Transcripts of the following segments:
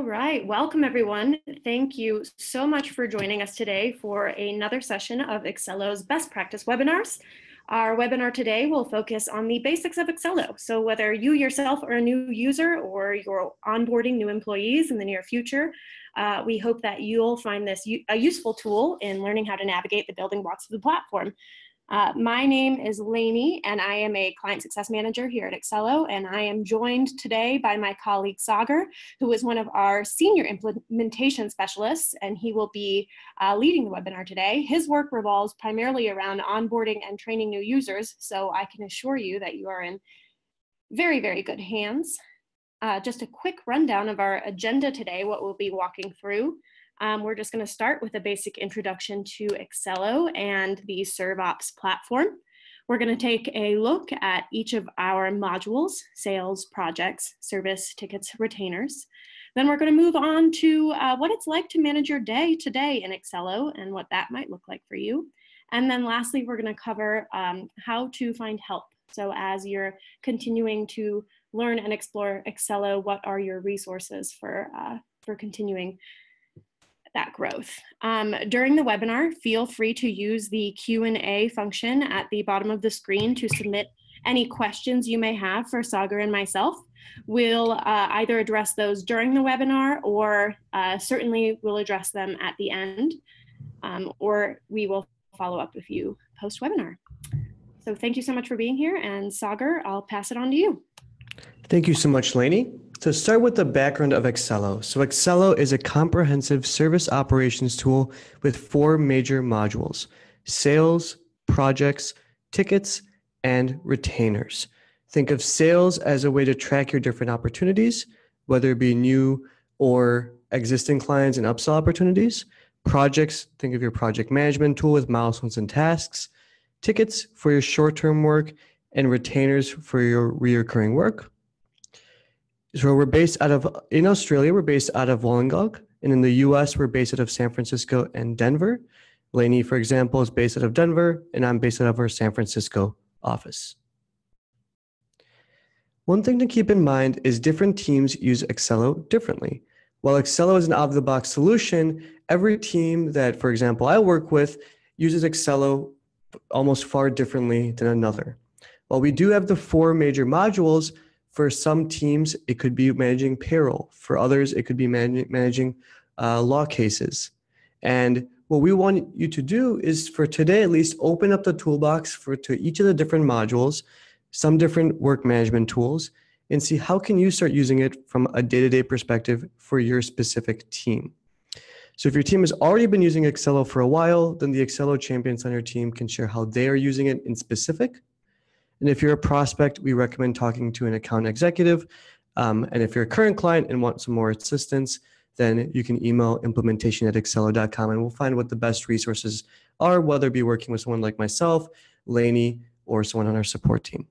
All right, welcome everyone. Thank you so much for joining us today for another session of Accelo's best practice webinars. Our webinar today will focus on the basics of Accelo. So whether you yourself are a new user or you're onboarding new employees in the near future, we hope that you'll find this a useful tool in learning how to navigate the building blocks of the platform. My name is Lainey, and I am a client success manager here at Accelo, and I am joined today by my colleague Sagar, who is one of our senior implementation specialists, and he will be leading the webinar today. His work revolves primarily around onboarding and training new users, so I can assure you that you are in very, very good hands. Just a quick rundown of our agenda today, what we'll be walking through. We're just going to start with a basic introduction to Accelo and the ServeOps platform. We're going to take a look at each of our modules: sales, projects, service, tickets, retainers. Then we're going to move on to what it's like to manage your day to day in Accelo and what that might look like for you. And then lastly, we're going to cover how to find help. So as you're continuing to learn and explore Accelo, what are your resources for continuing that growth. During the webinar, feel free to use the Q&A function at the bottom of the screen to submit any questions you may have for Sagar and myself. We'll either address those during the webinar, or certainly we'll address them at the end, or we will follow up with you post-webinar. So thank you so much for being here, and Sagar, I'll pass it on to you. Thank you so much, Lainey. To start with the background of Accelo. So Accelo is a comprehensive service operations tool with 4 major modules: sales, projects, tickets, and retainers. Think of sales as a way to track your different opportunities, whether it be new or existing clients and upsell opportunities. Projects, think of your project management tool with milestones and tasks. Tickets for your short-term work, and retainers for your recurring work. So in Australia, we're based out of Wollongong, and in the US, we're based out of San Francisco and Denver. Lainey, for example, is based out of Denver, and I'm based out of our San Francisco office. One thing to keep in mind is different teams use Accelo differently. While Accelo is an out-of-the-box solution, every team that, for example, I work with uses Accelo almost far differently than another. While we do have the 4 major modules, for some teams, it could be managing payroll. For others, it could be managing law cases. And what we want you to do is, for today at least, open up the toolbox to each of the different modules, some different work management tools, and see how can you start using it from a day-to-day perspective for your specific team. So if your team has already been using Accelo for a while, then the Accelo champions on your team can share how they are using it in specific. And if you're a prospect, we recommend talking to an account executive. And if you're a current client and want some more assistance, then you can email implementation@accelo.com, and we'll find what the best resources are, whether it be working with someone like myself, Lainey, or someone on our support team.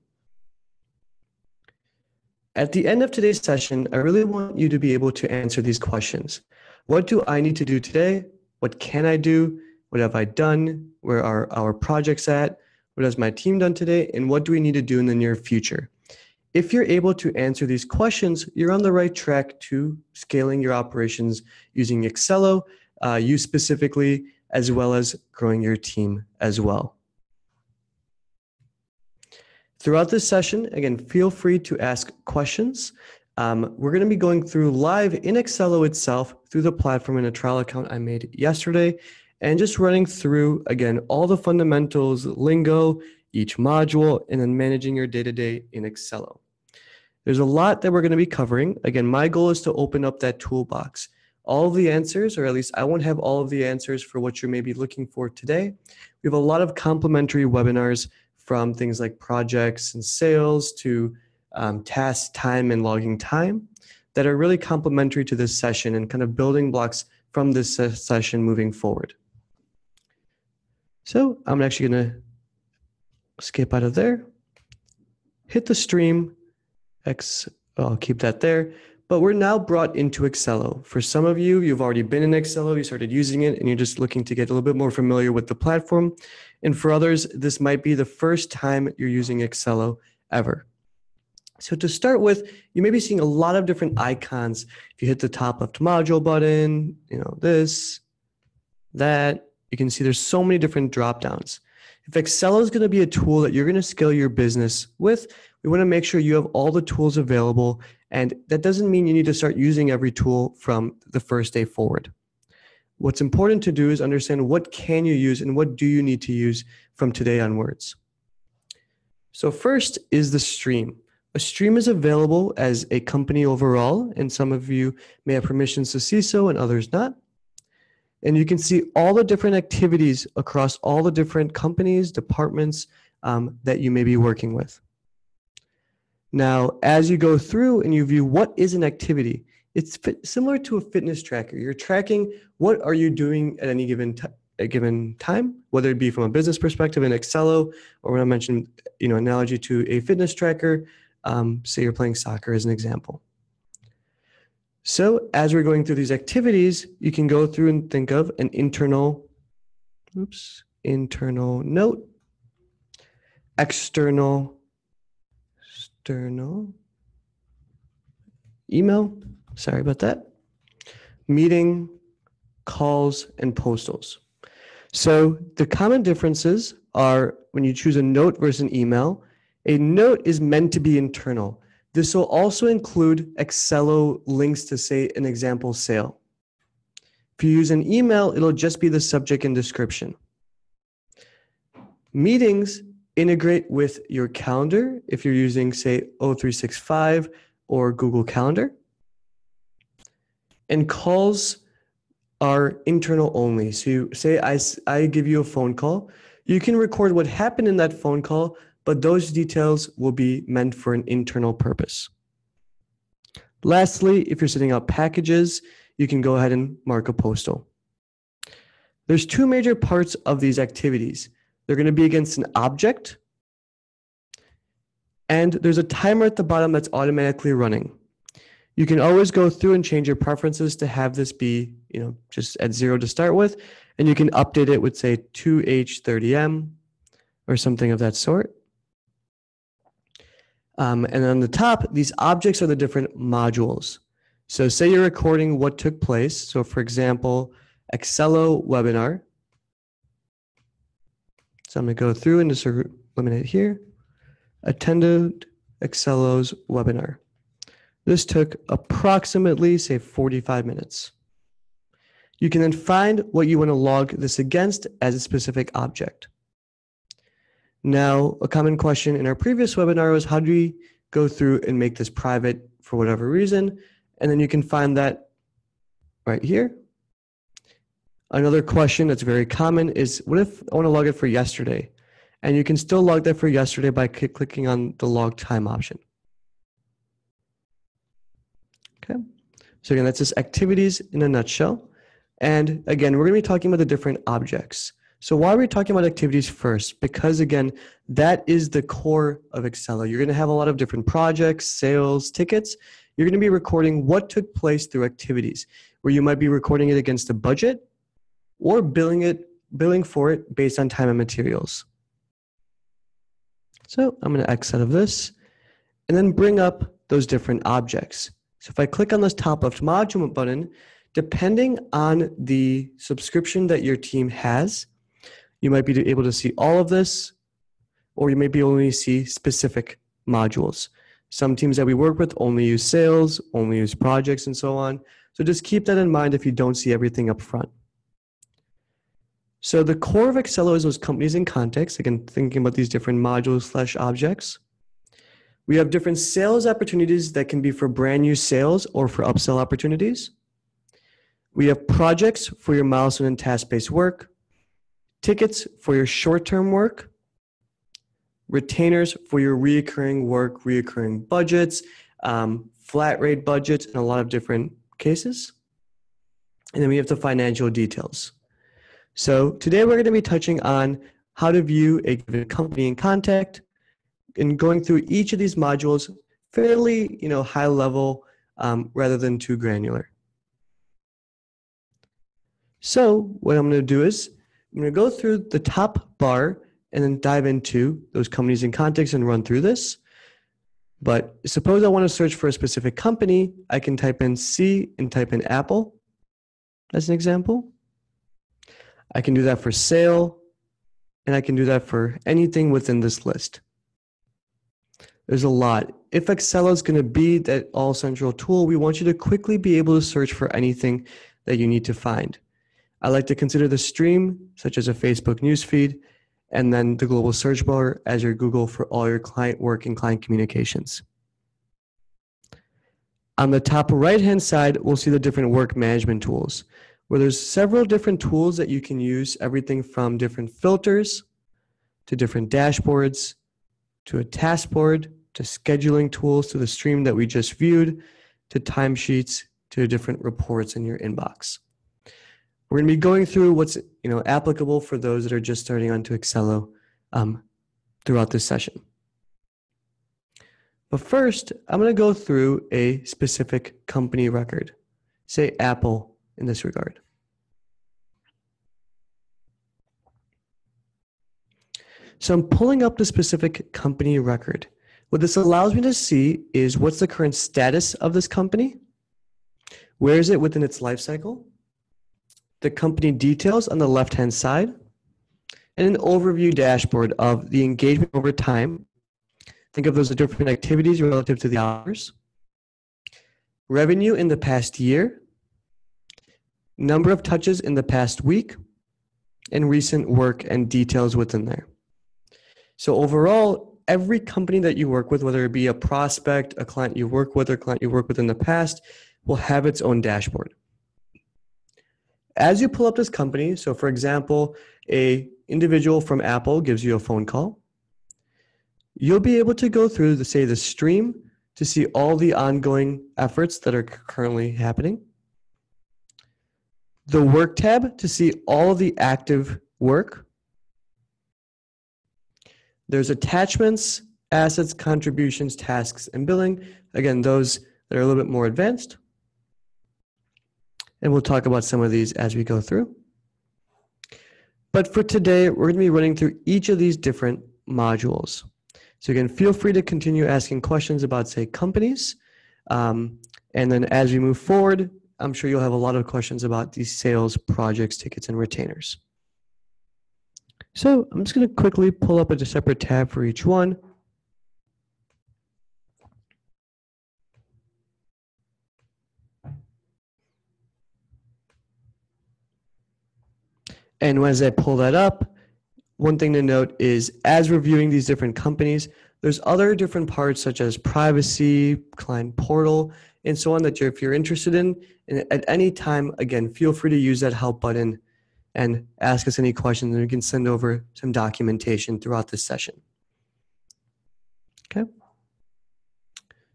At the end of today's session, I really want you to be able to answer these questions. What do I need to do today? What can I do? What have I done? Where are our projects at? What has my team done today? And what do we need to do in the near future? If you're able to answer these questions, you're on the right track to scaling your operations using Accelo, you specifically, as well as growing your team as well. Throughout this session, again, feel free to ask questions. We're going to be going through live in Accelo itself through the platform in a trial account I made yesterday, and just running through, again, all the fundamentals, lingo, each module, and then managing your day-to-day in Accelo. There's a lot that we're going to be covering. Again, my goal is to open up that toolbox. All of the answers, or at least I won't have all of the answers for what you're maybe looking for today. We have a lot of complimentary webinars, from things like projects and sales to task time and logging time, that are really complementary to this session and kind of building blocks from this session moving forward. So I'm actually going to skip out of there, hit the stream, I'll keep that there, but we're now brought into Accelo. For some of you, you've already been in Accelo, you started using it, and you're just looking to get a little bit more familiar with the platform. And for others, this might be the first time you're using Accelo ever. So to start with, you may be seeing a lot of different icons. If you hit the top left module button, this, that, you can see there's so many different drop downs. If Accelo is going to be a tool that you're going to scale your business with, we want to make sure you have all the tools available. And that doesn't mean you need to start using every tool from the first day forward. What's important to do is understand what can you use and what do you need to use from today onwards. So first is the stream. A stream is available as a company overall, and some of you may have permissions to see so and others not. And you can see all the different activities across all the different companies, departments that you may be working with. Now, as you go through and you view what is an activity, it's similar to a fitness tracker. You're tracking what are you doing at any given time, whether it be from a business perspective in Accelo, or when I mentioned, analogy to a fitness tracker, say you're playing soccer as an example. So as we're going through these activities, you can go through and think of an internal note, external email, sorry about that, meeting, calls, and postals. So the common differences are when you choose a note versus an email, a note is meant to be internal. This will also include Accelo links to, say, an example sale. If you use an email, it'll just be the subject and description. Meetings integrate with your calendar if you're using, say, O365 or Google Calendar. And calls are internal only. So you say I give you a phone call. You can record what happened in that phone call, but those details will be meant for an internal purpose. Lastly, if you're sending out packages, you can go ahead and mark a postal. There's two major parts of these activities. They're going to be against an object, and there's a timer at the bottom that's automatically running. You can always go through and change your preferences to have this be, just at 0 to start with, and you can update it with, say, 2H30M or something of that sort. And on the top, these objects are the different modules. So say you're recording what took place. So for example, Accelo webinar. So I'm going to go through and just eliminate here. Attended Accelo's webinar. This took approximately, say, 45 minutes. You can then find what you want to log this against as a specific object. Now, a common question in our previous webinar was how do we go through and make this private for whatever reason? And then you can find that right here. Another question that's very common is, what if I want to log it for yesterday? And you can still log that for yesterday by clicking on the log time option. Okay. So again, that's just activities in a nutshell. And again, we're going to be talking about the different objects. So why are we talking about activities first? Because again, that is the core of Accelo. You're going to have a lot of different projects, sales, tickets. You're going to be recording what took place through activities, where you might be recording it against a budget or billing for it based on time and materials. So I'm going to X out of this and then bring up those different objects. So if I click on this top left module button, depending on the subscription that your team has, you might be able to see all of this, or you may be only see specific modules. Some teams that we work with only use sales, only use projects, and so on. So just keep that in mind if you don't see everything up front. So the core of Accelo is those companies in context, again, thinking about these different modules / objects. We have different sales opportunities that can be for brand new sales or for upsell opportunities. We have projects for your milestone and task-based work, tickets for your short-term work, retainers for your reoccurring work, reoccurring budgets, flat rate budgets in a lot of different cases. And then we have the financial details. So today we're going to be touching on how to view a given company in context and going through each of these modules fairly, high level rather than too granular. So what I'm going to do is I'm going to go through the top bar and then dive into those companies in context and run through this. But suppose I want to search for a specific company, I can type in C and type in Apple as an example. I can do that for sale, and I can do that for anything within this list. There's a lot. If Accelo is going to be that all-central tool, we want you to quickly be able to search for anything that you need to find. I like to consider the stream, such as a Facebook newsfeed, and then the global search bar as your Google for all your client work and client communications. On the top right-hand side, we'll see the different work management tools, where there's several different tools that you can use, everything from different filters to different dashboards, to a task board, to scheduling tools, to the stream that we just viewed, to timesheets, to different reports in your inbox. We're going to be going through what's applicable for those that are just starting onto Accelo throughout this session. But first, I'm going to go through a specific company record, say Apple in this regard. So I'm pulling up the specific company record. What this allows me to see is what's the current status of this company, where is it within its life cycle, the company details on the left-hand side, and an overview dashboard of the engagement over time. Think of those as different activities relative to the hours, revenue in the past year, number of touches in the past week, and recent work and details within there. So overall, every company that you work with, whether it be a prospect, a client you work with, or a client you worked with in the past, will have its own dashboard. As you pull up this company, so for example, an individual from Apple gives you a phone call, you'll be able to go through the stream to see all the ongoing efforts that are currently happening. The work tab to see all the active work. There's attachments, assets, contributions, tasks, and billing. Again, those that are a little bit more advanced. And we'll talk about some of these as we go through. But for today, we're going to be running through each of these different modules. So again, feel free to continue asking questions about, say, companies. And then as we move forward, I'm sure you'll have a lot of questions about these sales, projects, tickets, and retainers. So I'm just going to quickly pull up a separate tab for each one. And as I pull that up, one thing to note is as reviewing these different companies, there's other different parts such as privacy, client portal, and so on that if you're interested in, and at any time, again, feel free to use that help button and ask us any questions, and we can send over some documentation throughout this session. Okay.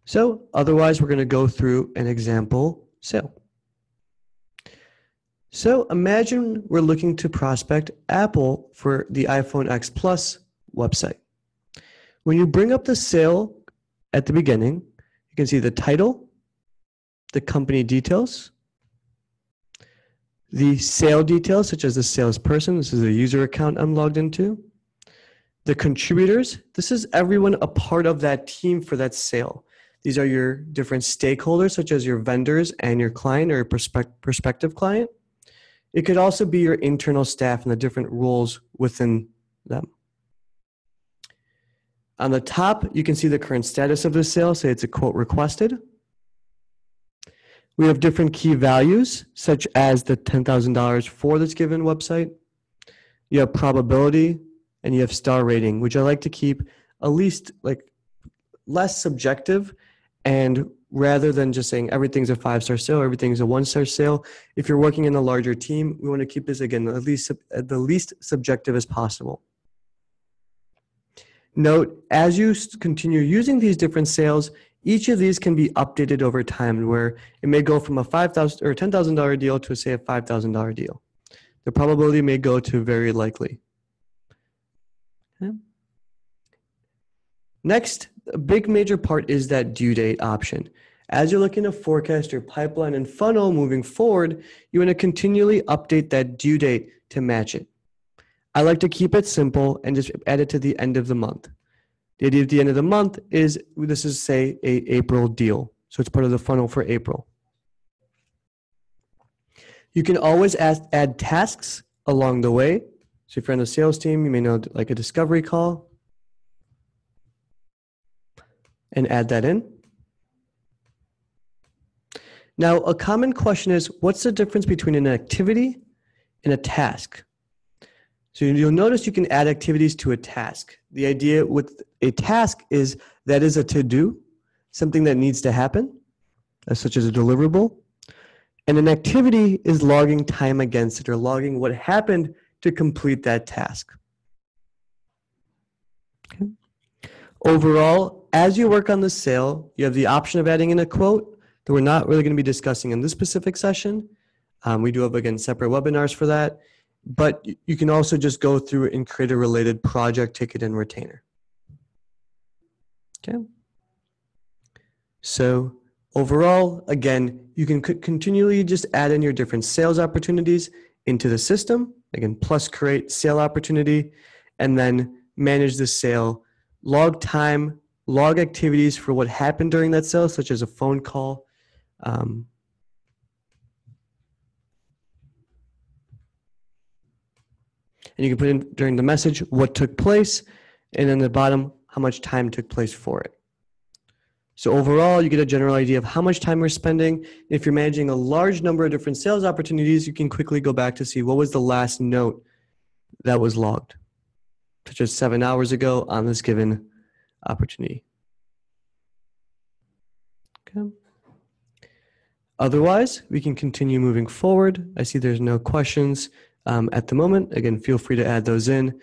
So otherwise, we're going to go through an example sale. So imagine we're looking to prospect Apple for the iPhone X Plus website. When you bring up the sale at the beginning, you can see the title, the company details, the sale details, such as the salesperson. This is a user account I'm logged into. The contributors. This is everyone a part of that team for that sale. These are your different stakeholders, such as your vendors and your client or prospective client. It could also be your internal staff and the different roles within them. On the top, you can see the current status of the sale. Say it's a quote requested. We have different key values, such as the $10,000 for this given website. You have probability, and you have star rating, which I like to keep at least less subjective, and rather than just saying everything's a 5-star sale, everything's a 1-star sale. If you're working in a larger team, we want to keep this, again, at the least subjective as possible. Note, as you continue using these different sales, each of these can be updated over time, where it may go from a $5,000 or $10,000 deal to, say, a $5,000 deal. The probability may go to very likely. Okay. Next, a big major part is that due date option. As you're looking to forecast your pipeline and funnel moving forward, you want to continually update that due date to match it. I like to keep it simple and just add it to the end of the month. The idea at the end of the month is this is, say, a April deal. So it's part of the funnel for April. You can always add tasks along the way. So if you're on the sales team, you may know like a discovery call and add that in. Now, a common question is, what's the difference between an activity and a task? So you'll notice you can add activities to a task. The idea with a task is that is a to-do, something that needs to happen, such as a deliverable. And an activity is logging time against it or logging what happened to complete that task. Okay. Overall, as you work on the sale, you have the option of adding in a quote that we're not really going to be discussing in this specific session. We do have, again, separate webinars for that. But you can also just go through and create a related project, ticket, and retainer. Okay. So overall, again, you can continually just add in your different sales opportunities into the system. Again, plus create sale opportunity, and then manage the sale, log time, log activities for what happened during that sale, such as a phone call. And you can put in during the message what took place, and then the bottom, how much time took place for it. So overall, you get a general idea of how much time we're spending. If you're managing a large number of different sales opportunities, you can quickly go back to see what was the last note that was logged, such as 7 hours ago on this given opportunity. Okay. Otherwise, we can continue moving forward. I see there's no questions at the moment. Again, feel free to add those in.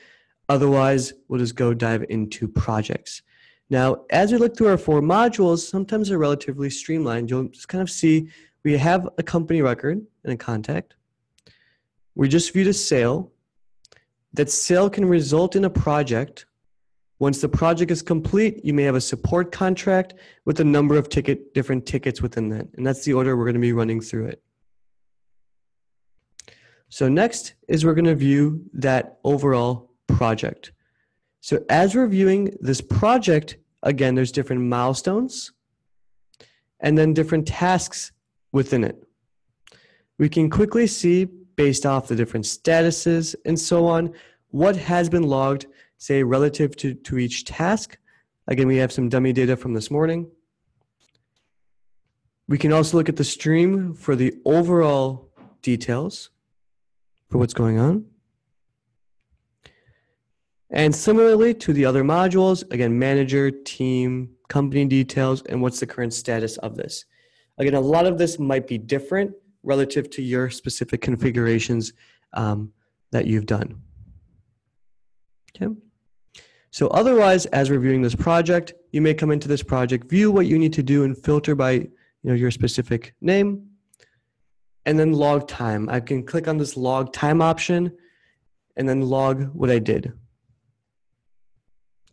Otherwise, we'll just go dive into projects. Now, as we look through our 4 modules, sometimes they're relatively streamlined. You'll just kind of see we have a company record and a contact. We just viewed a sale. That sale can result in a project. Once the project is complete, you may have a support contract with a number of different tickets within that. And that's the order we're going to be running through it. So next is we're going to view that overall project. So as we're viewing this project, again, there's different milestones and then different tasks within it. We can quickly see, based off the different statuses and so on, what has been logged, say, relative to each task. Again, we have some dummy data from this morning. We can also look at the stream for the overall details for what's going on. And similarly to the other modules, again, manager, team, company details, and what's the current status of this. Again, a lot of this might be different relative to your specific configurations that you've done. Okay. So otherwise, as reviewing this project, you may come into this project, view what you need to do, and filter by your specific name, and then log time. I can click on this log time option and then log what I did.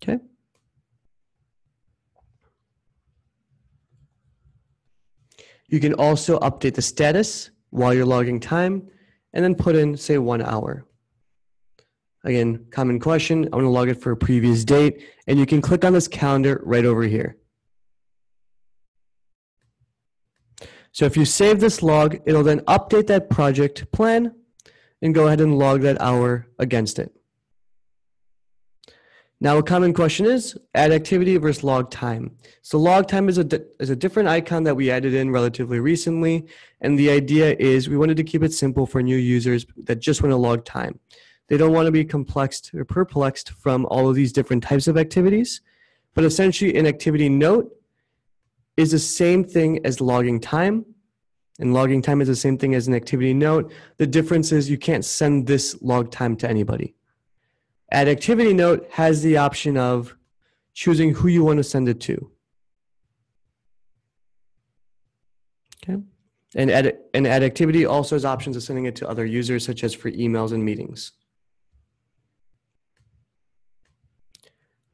Okay. You can also update the status while you're logging time and then put in, say, 1 hour. Again, common question, I want to log it for a previous date, and you can click on this calendar right over here. So if you save this log, it'll then update that project plan and go ahead and log that hour against it. Now, a common question is add activity versus log time. So log time is a different icon that we added in relatively recently. And the idea is we wanted to keep it simple for new users that just want to log time. They don't want to be complexed or perplexed from all of these different types of activities. But essentially, an activity note is the same thing as logging time. And logging time is the same thing as an activity note. The difference is you can't send this log time to anybody. Add activity note has the option of choosing who you want to send it to. Okay. And add activity also has options of sending it to other users, such as for emails and meetings.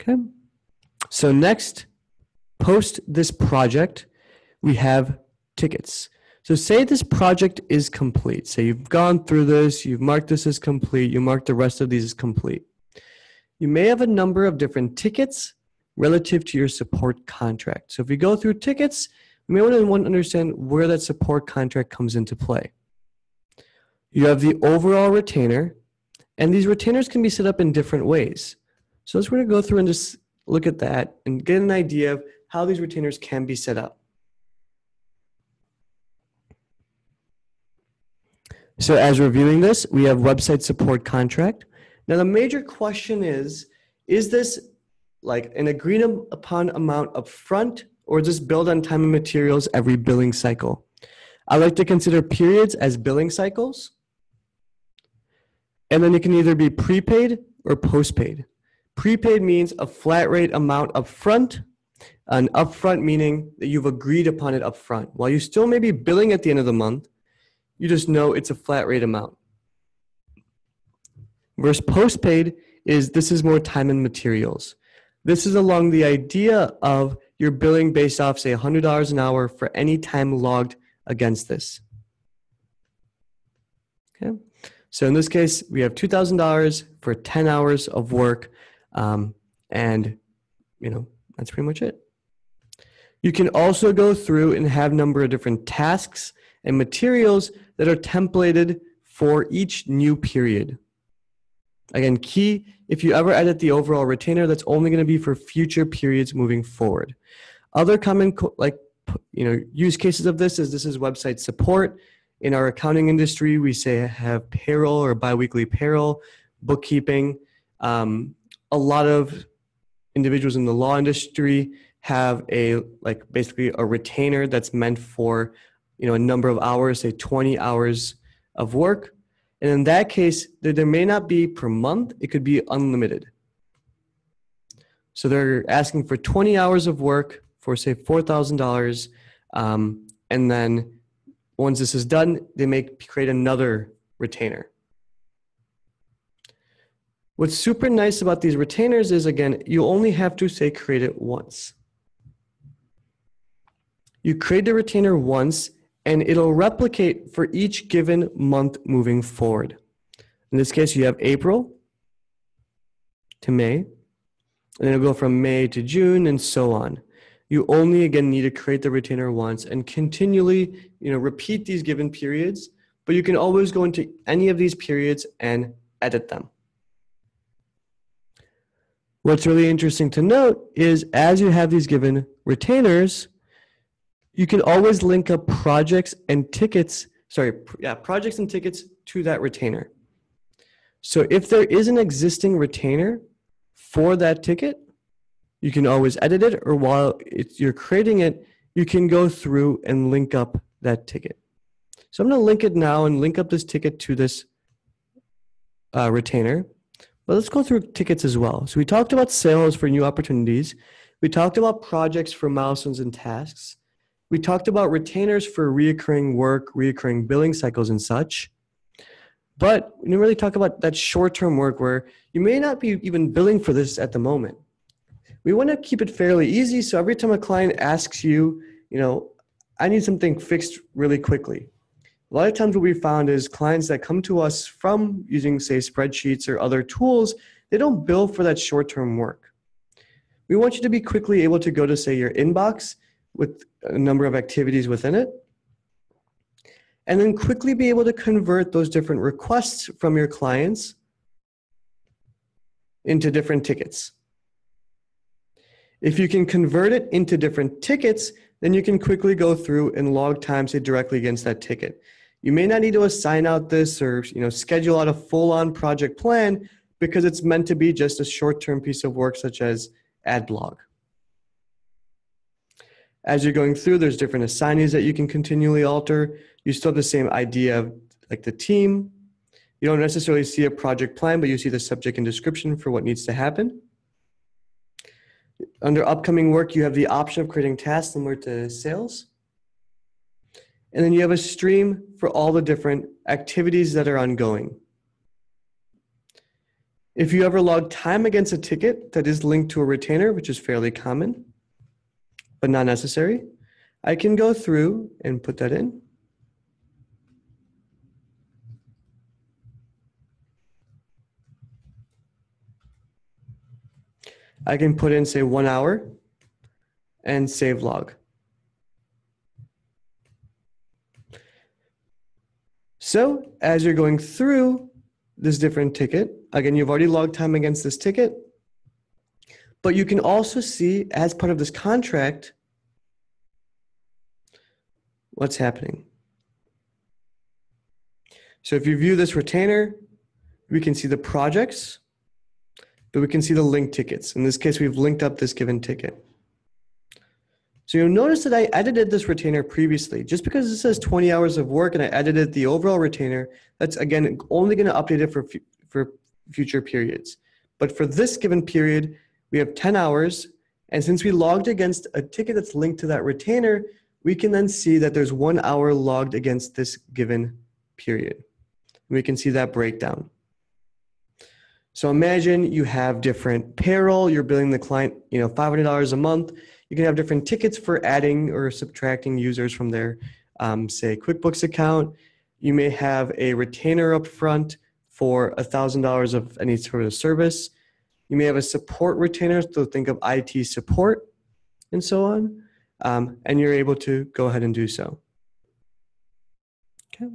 Okay. So next, post this project, we have tickets. So say this project is complete. Say you've gone through this, you've marked this as complete, you marked the rest of these as complete. You may have a number of different tickets relative to your support contract. So if we go through tickets, we may want to understand where that support contract comes into play. You have the overall retainer, and these retainers can be set up in different ways. So let's go through and just look at that and get an idea of how these retainers can be set up. So as reviewing this, we have website support contract. Now the major question is this like an agreed upon amount up front, or is this billed on time and materials every billing cycle? I like to consider periods as billing cycles. And then it can either be prepaid or postpaid. Prepaid means a flat rate amount up front, and upfront meaning that you've agreed upon it up front. While you still may be billing at the end of the month, you just know it's a flat rate amount. Versus postpaid this is more time and materials. This is along the idea of you're billing based off, say, $100 an hour for any time logged against this. Okay. So in this case, we have $2,000 for 10 hours of work, and that's pretty much it. You can also go through and have a number of different tasks and materials that are templated for each new period. Again, key, if you ever edit the overall retainer, that's only going to be for future periods moving forward. Other common use cases of this is website support. In our accounting industry, we say have payroll or biweekly payroll, bookkeeping. A lot of individuals in the law industry have basically a retainer that's meant for a number of hours, say 20 hours of work. And in that case, there may not be per month, it could be unlimited. So they're asking for 20 hours of work for say $4,000. And then once this is done, they may create another retainer. What's super nice about these retainers is, again, you only have to say create it once. You create the retainer once, and it'll replicate for each given month moving forward. In this case, you have April to May, and then it'll go from May to June and so on. You only, again, need to create the retainer once and continually, repeat these given periods, but you can always go into any of these periods and edit them. What's really interesting to note is as you have these given retainers, you can always link up projects and tickets to that retainer. So if there is an existing retainer for that ticket, you can always edit it, or while you're creating it, you can go through and link up that ticket. So I'm going to link it now and link up this ticket to this retainer. But let's go through tickets as well. So we talked about sales for new opportunities. We talked about projects for milestones and tasks. We talked about retainers for reoccurring work, reoccurring billing cycles and such. But we didn't really talk about that short-term work where you may not be even billing for this at the moment. We want to keep it fairly easy, so every time a client asks you, I need something fixed really quickly. A lot of times what we found is clients that come to us from using, say, spreadsheets or other tools, they don't bill for that short-term work. We want you to be quickly able to go to, say, your inbox with a number of activities within it, and then quickly be able to convert those different requests from your clients into different tickets. If you can convert it into different tickets, then you can quickly go through and log time, say, directly against that ticket. You may not need to assign out this or schedule out a full-on project plan because it's meant to be just a short-term piece of work such as ad blog. As you're going through, there's different assignees that you can continually alter. You still have the same idea of like the team. You don't necessarily see a project plan, but you see the subject and description for what needs to happen. Under upcoming work, you have the option of creating tasks similar to sales. And then you have a stream for all the different activities that are ongoing. If you ever log time against a ticket that is linked to a retainer, which is fairly common, but not necessary, I can go through and put that in. I can put in, say, 1 hour and save log. So as you're going through this different ticket, again, you've already logged time against this ticket, but you can also see as part of this contract what's happening. So if you view this retainer, we can see the projects, but we can see the linked tickets. In this case, we've linked up this given ticket. So you'll notice that I edited this retainer previously. Just because it says 20 hours of work and I edited the overall retainer, that's again only going to update it for future periods. But for this given period, we have 10 hours. And since we logged against a ticket that's linked to that retainer, we can then see that there's 1 hour logged against this given period. We can see that breakdown. So imagine you have different payroll, you're billing the client, $500 a month. You can have different tickets for adding or subtracting users from their, say, QuickBooks account. You may have a retainer up front for $1,000 of any sort of service. You may have a support retainer, so think of IT support and so on. And you're able to go ahead and do so. Okay.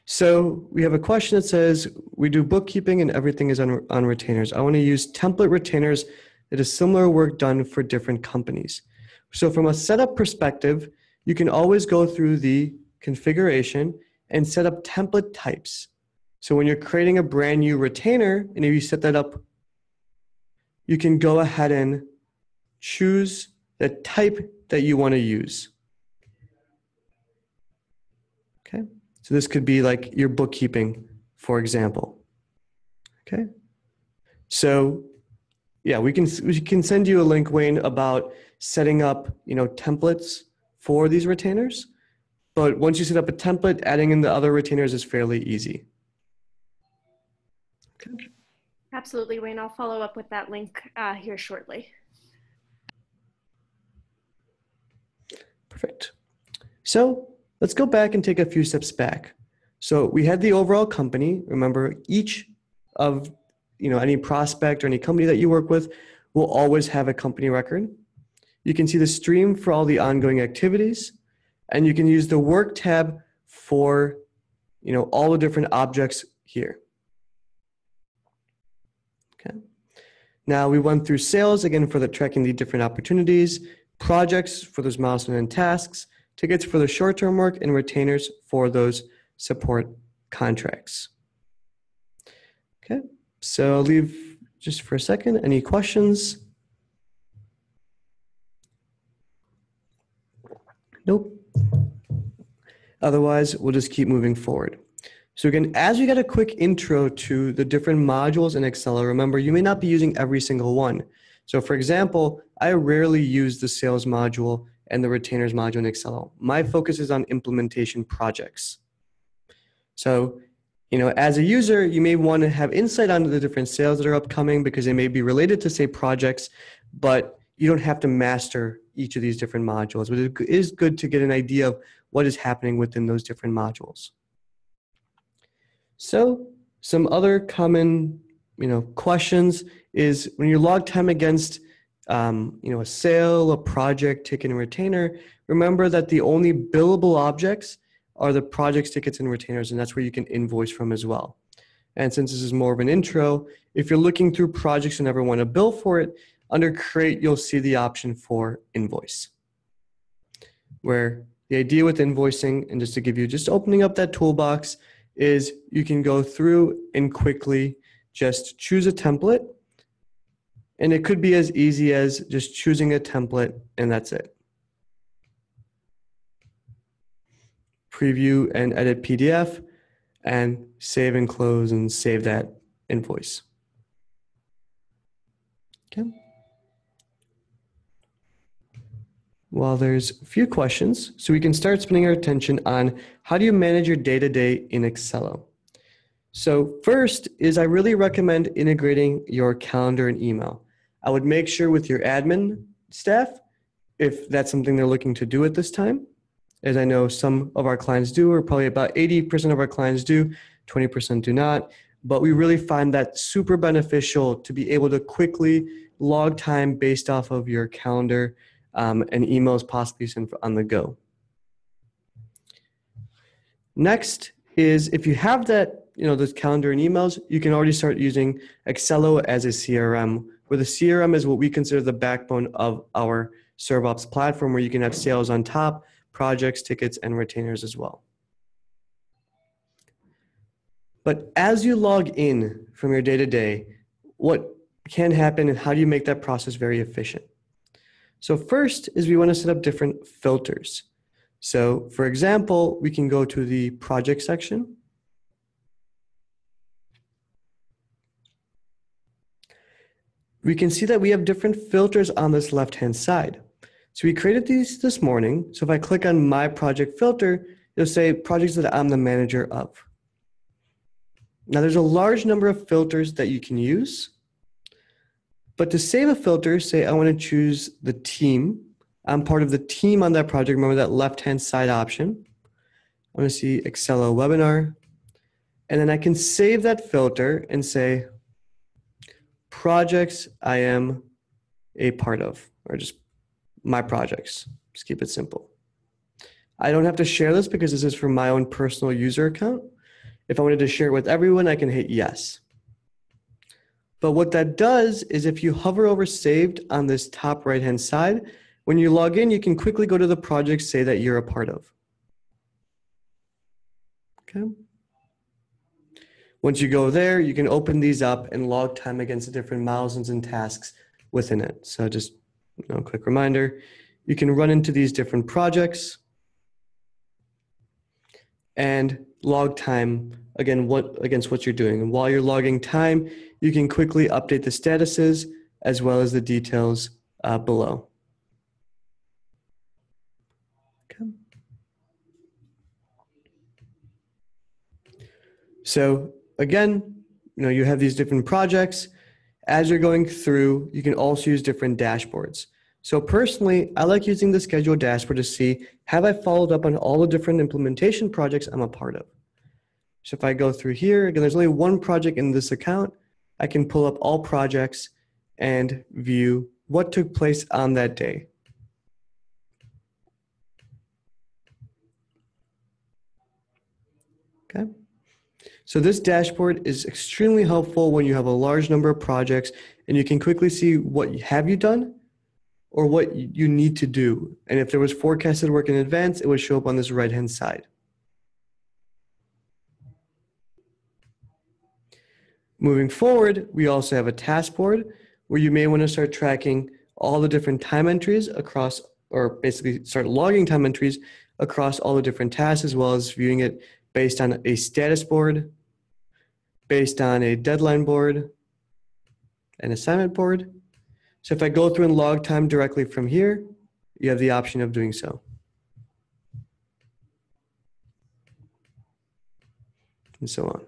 So we have a question that says, we do bookkeeping and everything is on retainers. I want to use template retainers that is similar work done for different companies. So from a setup perspective, you can always go through the configuration and set up template types. So when you're creating a brand new retainer, and if you set that up, you can go ahead and choose the type that you want to use. Okay. So this could be like your bookkeeping, for example. Okay. So yeah, we can send you a link, Wayne, about setting up, templates for these retainers. But once you set up a template, adding in the other retainers is fairly easy. Okay. Absolutely, Wayne. I'll follow up with that link here shortly. Perfect. So let's go back and take a few steps back. So we had the overall company. Remember, each of any prospect or any company that you work with will always have a company record. You can see the stream for all the ongoing activities, and you can use the work tab for all the different objects here. Okay. Now we went through sales again for the tracking the different opportunities, projects for those milestones and tasks, tickets for the short-term work, and retainers for those support contracts. Okay, so I'll leave just for a second. Any questions? Nope. Otherwise, we'll just keep moving forward. So again, as we get a quick intro to the different modules in Accelo, remember, you may not be using every single one. So for example, I rarely use the sales module and the retainers module in Accelo. My focus is on implementation projects. So, as a user, you may want to have insight onto the different sales that are upcoming because they may be related to, say, projects, but you don't have to master each of these different modules. But it is good to get an idea of what is happening within those different modules. So some other common, questions is when you log time against, a sale, a project, ticket, and retainer, remember that the only billable objects are the projects, tickets, and retainers, and that's where you can invoice from as well. And since this is more of an intro, if you're looking through projects and never want to bill for it, under Create, you'll see the option for Invoice, where the idea with invoicing, and just to give you, just opening up that toolbox, is you can go through and quickly just choose a template, and it could be as easy as just choosing a template, and that's it. Preview and edit PDF, and save and close and save that invoice. Okay. Well, there's a few questions, so we can start spending our attention on how do you manage your day-to-day in Accelo. So first is I really recommend integrating your calendar and email. I would make sure with your admin staff, if that's something they're looking to do at this time, as I know some of our clients do, or probably about 80% of our clients do, 20% do not. but we really find that super beneficial to be able to quickly log time based off of your calendar and emails possibly sent on the go. Next is if you have that, those calendar and emails, you can already start using Accelo as a CRM, where the CRM is what we consider the backbone of our ServeOps platform, where you can have sales on top, projects, tickets, and retainers as well. But as you log in from your day-to-day, what can happen and how do you make that process very efficient? So first is we want to set up different filters. So for example, we can go to the project section. We can see that we have different filters on this left-hand side. So we created these this morning. So if I click on my project filter, it'll say projects that I'm the manager of. Now there's a large number of filters that you can use, but to save a filter, say I want to choose the team. I'm part of the team on that project. Remember that left-hand side option. I want to see Accelo webinar, and then I can save that filter and say projects I am a part of, or just my projects. Just keep it simple. I don't have to share this because this is for my own personal user account. If I wanted to share it with everyone, I can hit yes. But what that does is if you hover over saved on this top right-hand side, when you log in, you can quickly go to the project, say that you're a part of. Okay. Once you go there, you can open these up and log time against the different milestones and tasks within it. So just a quick reminder, you can run into these different projects and log time against what you're doing. And while you're logging time, you can quickly update the statuses as well as the details below. Okay. So again, you have these different projects. As you're going through, you can also use different dashboards. So personally, I like using the schedule dashboard to see, have I followed up on all the different implementation projects I'm a part of? So if I go through here, again, there's only one project in this account. I can pull up all projects and view what took place on that day. Okay. So this dashboard is extremely helpful when you have a large number of projects and you can quickly see what have you done or what you need to do. And if there was forecasted work in advance, it would show up on this right-hand side. Moving forward, we also have a task board where you may want to start tracking all the different time entries across, or basically start logging time entries across all the different tasks, as well as viewing it based on a status board, based on a deadline board, an assignment board. So if I go through and log time directly from here, you have the option of doing so. And so on.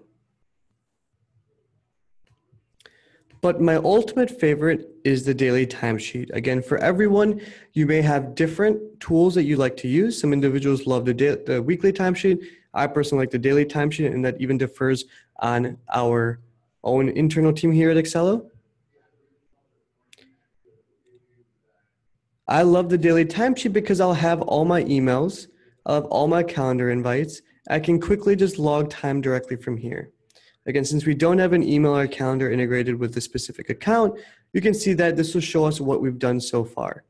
But my ultimate favorite is the daily timesheet. Again, for everyone, you may have different tools that you like to use. Some individuals love the weekly timesheet. I personally like the daily timesheet, and that even differs on our own internal team here at Accelo. I love the daily timesheet because I'll have all my emails, I'll have all my calendar invites. I can quickly just log time directly from here. Again, since we don't have an email or calendar integrated with the specific account, you can see that this will show us what we've done so far.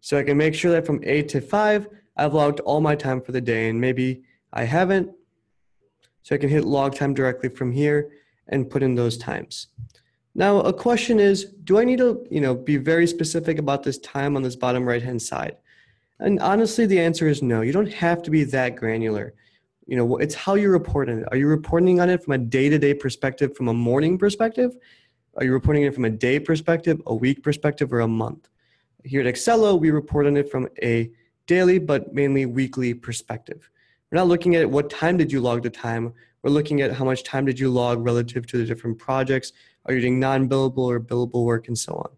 So I can make sure that from 8 to 5, I've logged all my time for the day, and maybe I haven't. So I can hit log time directly from here and put in those times. Now, a question is, do I need to be very specific about this time on this bottom right-hand side? And honestly, the answer is no. You don't have to be that granular. It's how you report on it. Are you reporting on it from a day-to-day perspective, from a morning perspective? Are you reporting it from a day perspective, a week perspective, or a month? Here at Accelo, we report on it from a daily, but mainly weekly perspective. We're not looking at what time did you log the time. We're looking at how much time did you log relative to the different projects. Are you doing non-billable or billable work, and so on.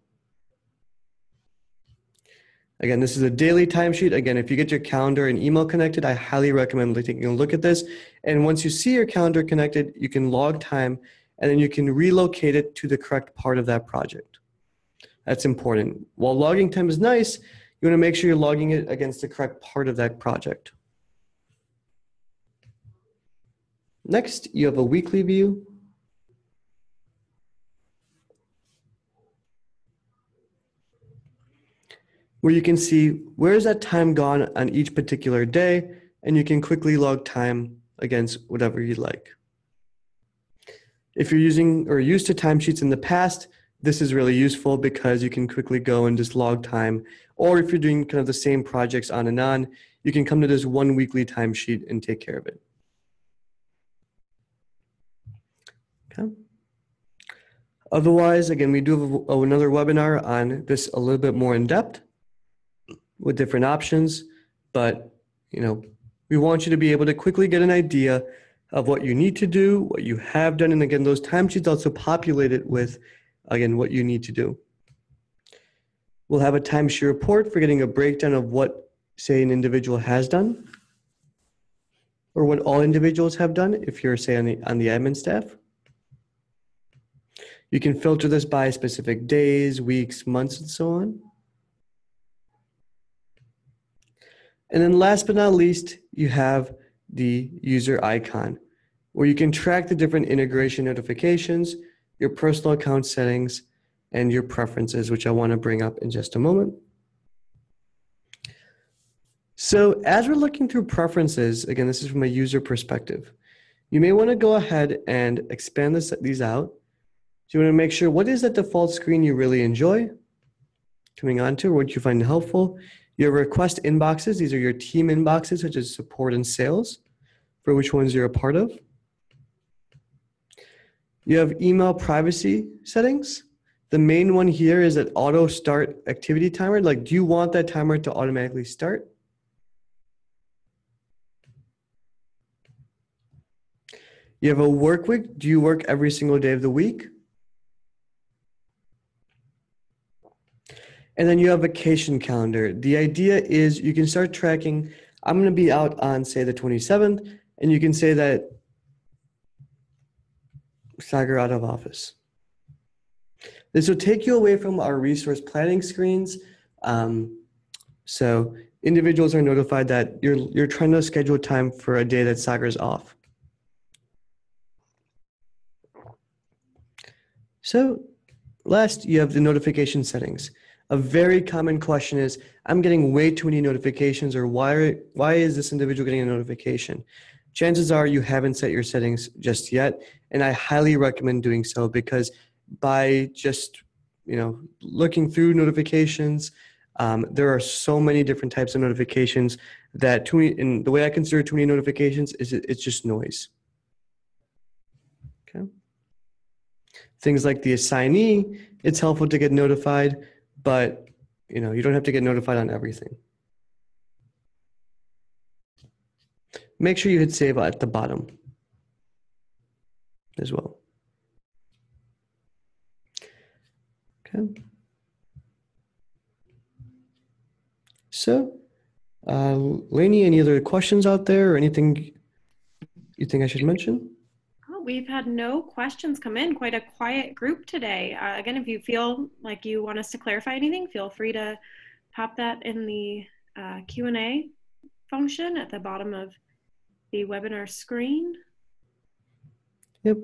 Again, this is a daily timesheet. Again, if you get your calendar and email connected, I highly recommend taking a look at this. And once you see your calendar connected, you can log time and then you can relocate it to the correct part of that project. That's important. While logging time is nice, you want to make sure you're logging it against the correct part of that project. Next, you have a weekly view. Where you can see where's that time gone on each particular day, and you can quickly log time against whatever you like. If you're using or used to timesheets in the past, this is really useful because you can quickly go and just log time. Or if you're doing kind of the same projects on and on, you can come to this one weekly timesheet and take care of it. Okay. Otherwise, again, we do have another webinar on this a little bit more in depth with different options, but we want you to be able to quickly get an idea of what you need to do, what you have done, and again, those timesheets also populate it with, again, what you need to do. We'll have a timesheet report for getting a breakdown of what, say, an individual has done, or what all individuals have done if you're, say, on the admin staff. You can filter this by specific days, weeks, months, and so on. And then last but not least, you have the user icon, where you can track the different integration notifications, your personal account settings, and your preferences, which I want to bring up in just a moment. So as we're looking through preferences, again, this is from a user perspective, you may want to go ahead and expand these out. So you want to make sure what is that default screen you really enjoy coming onto, or what you find helpful. Your request inboxes, these are your team inboxes, such as support and sales, for which ones you're a part of. You have email privacy settings. The main one here is that auto start activity timer. Like, do you want that timer to automatically start? You have a work week. Do you work every single day of the week? And then you have vacation calendar. The idea is you can start tracking, I'm going to be out on, say, the 27th, and you can say that Sagar out of office. This will take you away from our resource planning screens. So individuals are notified that you're trying to schedule time for a day that Sagar's off. So last, you have the notification settings. A very common question is, I'm getting way too many notifications, or why is this individual getting a notification? Chances are you haven't set your settings just yet, and I highly recommend doing so, because by just looking through notifications, there are so many different types of notifications that and the way I consider too many notifications is it's just noise. Okay. Things like the assignee, it's helpful to get notified, but you don't have to get notified on everything. Make sure you hit save at the bottom as well. Okay. So, Lainey, any other questions out there, or anything you think I should mention? Oh, we've had no questions come in. Quite a quiet group today. Again, if you feel like you want us to clarify anything, feel free to pop that in the Q&A function at the bottom of the webinar screen. Yep.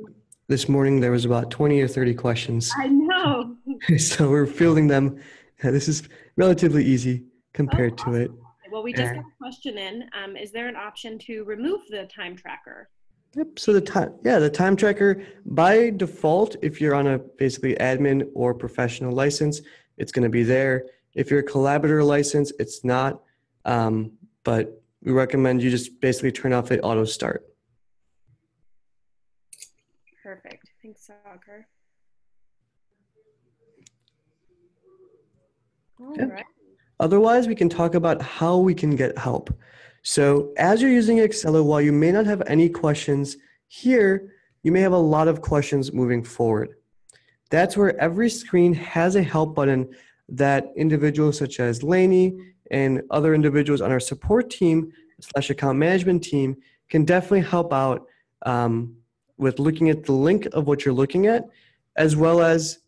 This morning there was about 20 or 30 questions. I know. So we're fielding them. This is relatively easy compared to it. Well, we just got a question in. Is there an option to remove the time tracker? Yep. So the time tracker, by default, if you're on a basically admin or professional license, it's going to be there. If you're a collaborator license, it's not. But we recommend you just basically turn off the auto start. Perfect. Thanks, Sagar. All right. Otherwise, we can talk about how we can get help. So as you're using Accelo, while you may not have any questions here, you may have a lot of questions moving forward. That's where every screen has a help button that individuals such as Lainey and other individuals on our support team / account management team can definitely help out with looking at the link of what you're looking at, as well as,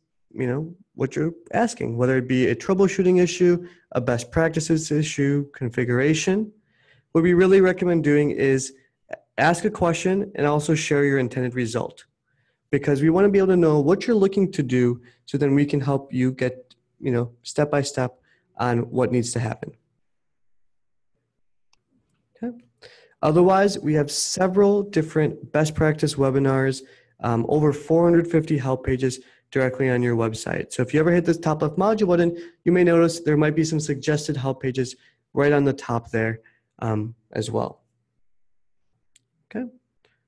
what you're asking, whether it be a troubleshooting issue, a best practices issue, configuration. What we really recommend doing is ask a question and also share your intended result, because we want to be able to know what you're looking to do, so then we can help you get, step by step on what needs to happen. Okay. Otherwise, we have several different best practice webinars, over 450 help pages directly on your website. So if you ever hit this top left module button, you may notice there might be some suggested help pages right on the top there as well. Okay.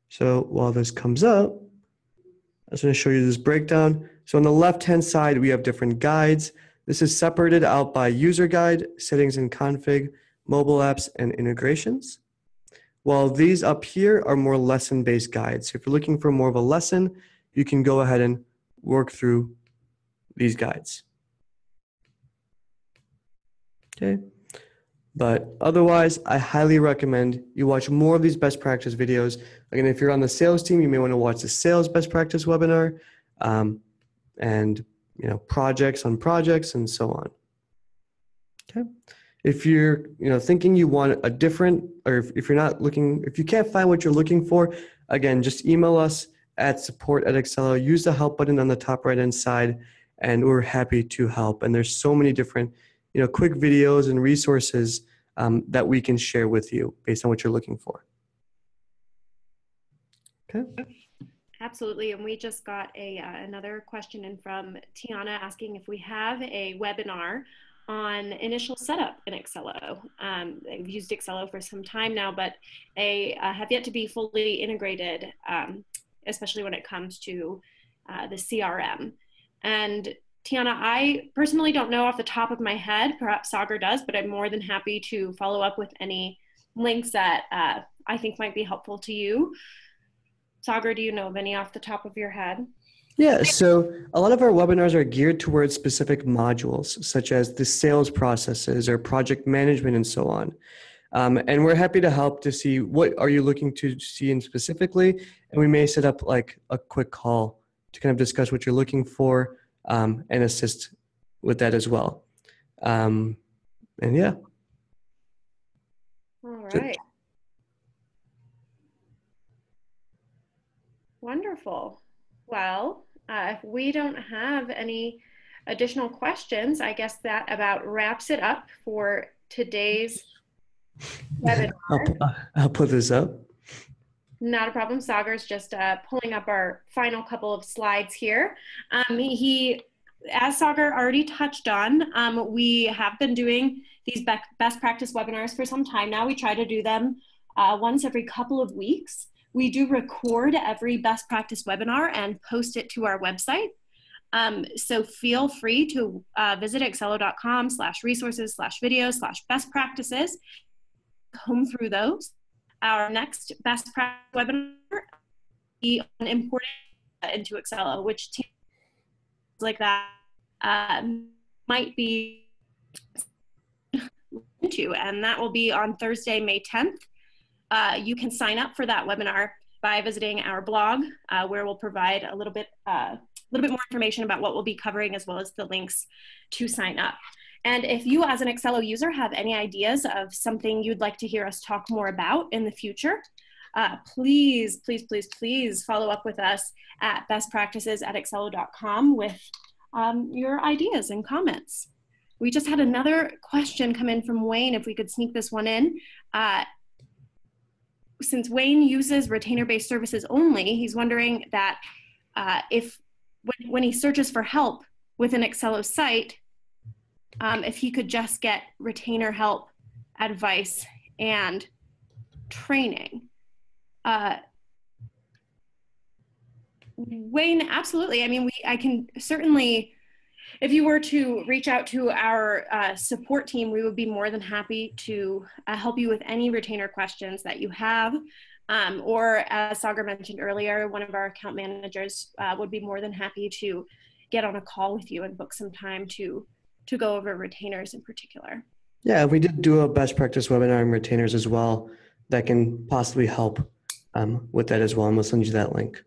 So while this comes up, I'm just going to show you this breakdown. So on the left-hand side, we have different guides. This is separated out by user guide, settings and config, mobile apps, and integrations. While these up here are more lesson-based guides. So if you're looking for more of a lesson, you can go ahead and work through these guides. Okay. But otherwise, I highly recommend you watch more of these best practice videos. Again, if you're on the sales team, you may want to watch the sales best practice webinar, and projects on projects and so on. Okay. If you're thinking you want a different, or if you're not looking, if you can't find what you're looking for, again, just email us at support@Accelo. Use the help button on the top right hand side, and we're happy to help. And there's so many different quick videos and resources that we can share with you based on what you're looking for. Okay. Absolutely, and we just got another question in from Tiana asking if we have a webinar on initial setup in Accelo. They've used Accelo for some time now, but they have yet to be fully integrated, especially when it comes to the CRM. And Tiana, I personally don't know off the top of my head, perhaps Sagar does, but I'm more than happy to follow up with any links that I think might be helpful to you. Sagar, do you know of any off the top of your head? Yeah, so a lot of our webinars are geared towards specific modules, such as the sales processes or project management and so on. And we're happy to help to see what are you looking to see in specifically, and we may set up like a quick call to kind of discuss what you're looking for and assist with that as well. And yeah. All right. Wonderful. Well, if we don't have any additional questions, I guess that about wraps it up for today's webinar. I'll put this up. Not a problem. Sagar's just pulling up our final couple of slides here. As Sagar already touched on, we have been doing these best practice webinars for some time now. We try to do them once every couple of weeks. We do record every best practice webinar and post it to our website. So feel free to visit accelo.com/resources/videos/best practices, comb through those. Our next best practice webinar will be on importing into Accelo, which teams like that might be into, and that will be on Thursday, May 10th. You can sign up for that webinar by visiting our blog, where we'll provide a little bit more information about what we'll be covering, as well as the links to sign up. And if you as an Accelo user have any ideas of something you'd like to hear us talk more about in the future, please, please, please, please follow up with us at bestpractices@accelo.com with your ideas and comments. We just had another question come in from Wayne, if we could sneak this one in. Since Wayne uses retainer-based services only, he's wondering that if when he searches for help with an Accelo site, if he could just get retainer help, advice, and training. Wayne, absolutely. I mean, I can certainly, if you were to reach out to our support team, we would be more than happy to help you with any retainer questions that you have. Or as Sagar mentioned earlier, one of our account managers would be more than happy to get on a call with you and book some time to go over retainers in particular. Yeah, we did do a best practice webinar on retainers as well that can possibly help with that as well, and we'll send you that link.